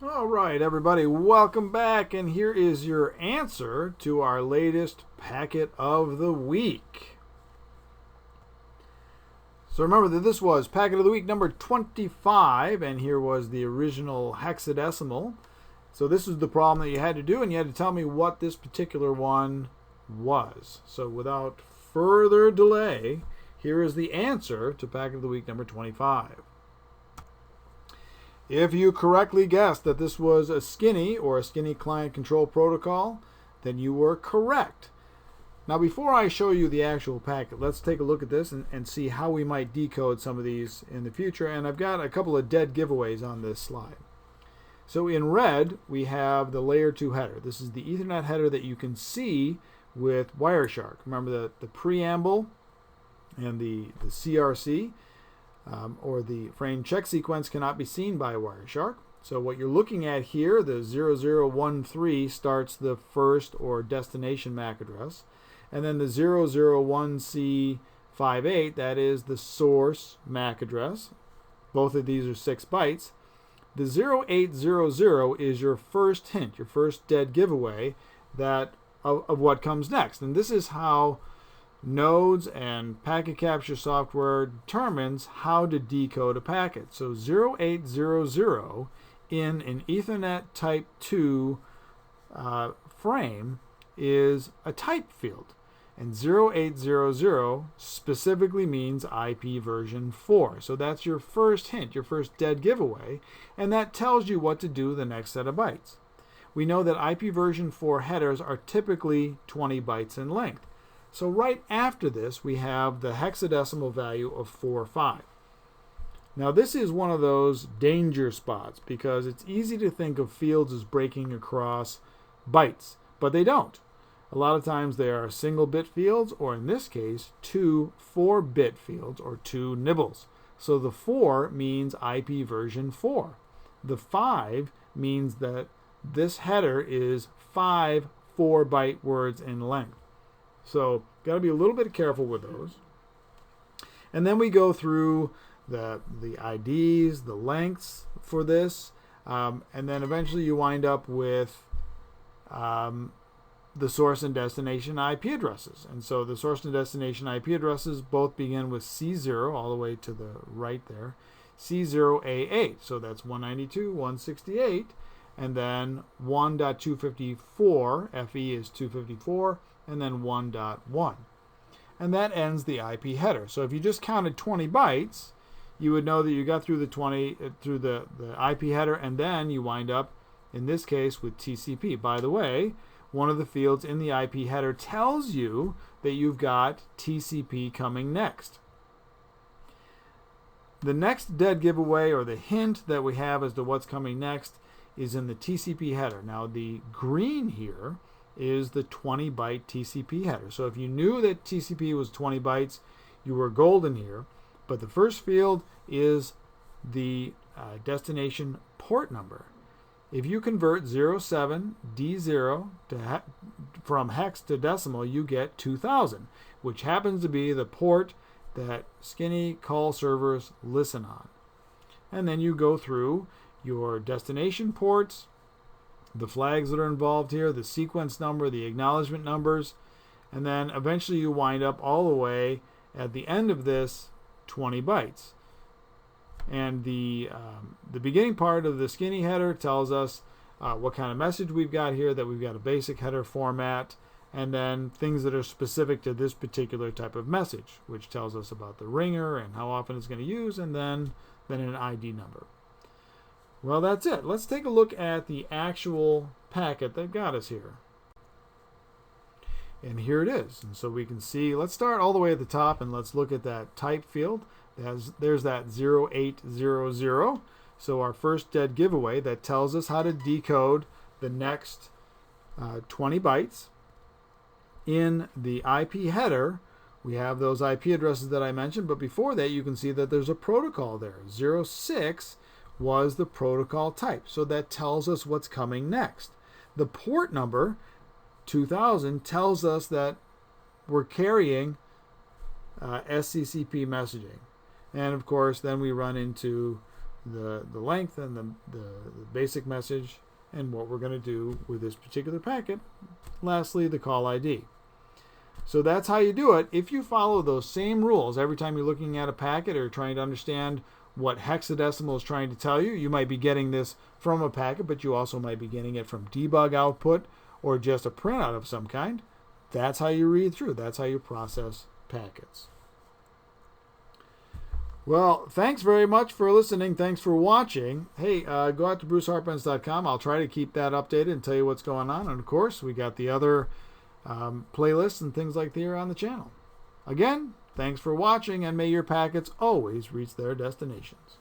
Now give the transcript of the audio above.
All right, everybody, welcome back, and here is your answer to our latest packet of the week. So remember that this was packet of the week number 25, and here was the original hexadecimal. So this is the problem that you had to do, and you had to tell me what this particular one was. So without further delay, here is the answer to packet of the week number 25. If you correctly guessed that this was a Skinny or a Skinny client control protocol, then you were correct. Now, before I show you the actual packet, let's take a look at this and see how we might decode some of these in the future. And I've got a couple of dead giveaways on this slide. So in red, we have the layer 2 header. This is the Ethernet header that you can see with Wireshark. Remember the preamble and the CRC. Or the frame check sequence cannot be seen by Wireshark. So what you're looking at here, the 0013 starts the first or destination MAC address. And then the 001C58, that is the source MAC address. Both of these are 6 bytes. The 0800 is your first hint, your first dead giveaway of what comes next. And this is how nodes and packet capture software determines how to decode a packet. So 0800 in an Ethernet type 2 frame is a type field. And 0800 specifically means IP version 4. So that's your first hint, your first dead giveaway, and that tells you what to do the next set of bytes. We know that IP version 4 headers are typically 20 bytes in length. So right after this, we have the hexadecimal value of 45. Now this is one of those danger spots because it's easy to think of fields as breaking across bytes, but they don't. A lot of times they are single bit fields, or in this case, 2 4-bit fields, or 2 nibbles. So the 4 means IP version 4. The 5 means that this header is 5 4-byte words in length. So got to be a little bit careful with those. And then we go through the IDs, the lengths for this, and then eventually you wind up with the source and destination IP addresses. And so the source and destination IP addresses both begin with C0 all the way to the right there, C0A8. So that's 192.168, and then 1.254, FE is 254, and then 1.1. And that ends the IP header. So if you just counted 20 bytes, you would know that you got through the IP header, and then you wind up, in this case, with TCP. By the way, one of the fields in the IP header tells you that you've got TCP coming next. The next dead giveaway, or the hint that we have as to what's coming next, is in the TCP header. Now the green here is the 20-byte TCP header. So if you knew that TCP was 20 bytes, you were golden here. But the first field is the destination port number. If you convert 07D0 from hex to decimal, you get 2000, which happens to be the port that Skinny call servers listen on. And then you go through your destination ports, the flags that are involved here, the sequence number, the acknowledgement numbers, and then eventually you wind up all the way at the end of this 20 bytes. And the beginning part of the Skinny header tells us what kind of message we've got here, that we've got a basic header format, and then things that are specific to this particular type of message, which tells us about the ringer and how often it's going to use, and then an ID number. Well, that's it. Let's take a look at the actual packet that got us here. And here it is. And so we can see, let's start all the way at the top and let's look at that type field. There's that 0800. So our first dead giveaway that tells us how to decode the next 20 bytes. In the IP header, we have those IP addresses that I mentioned, but before that you can see that there's a protocol there. 06 was the protocol type, so that tells us what's coming next. The port number 2000 tells us that we're carrying SCCP messaging. And of course then we run into the length and the basic message and what we're going to do with this particular packet. Lastly, the call ID. So that's how you do it. If you follow those same rules every time you're looking at a packet or trying to understand what hexadecimal is trying to tell you, you might be getting this from a packet, but you also might be getting it from debug output or just a printout of some kind. That's how you read through. That's how you process packets. Well, thanks very much for listening. Thanks for watching. Hey, go out to brucehartpence.com. I'll try to keep that updated and tell you what's going on. And, of course, we got the other playlists and things like that here on the channel. Again, thanks for watching, and may your packets always reach their destinations.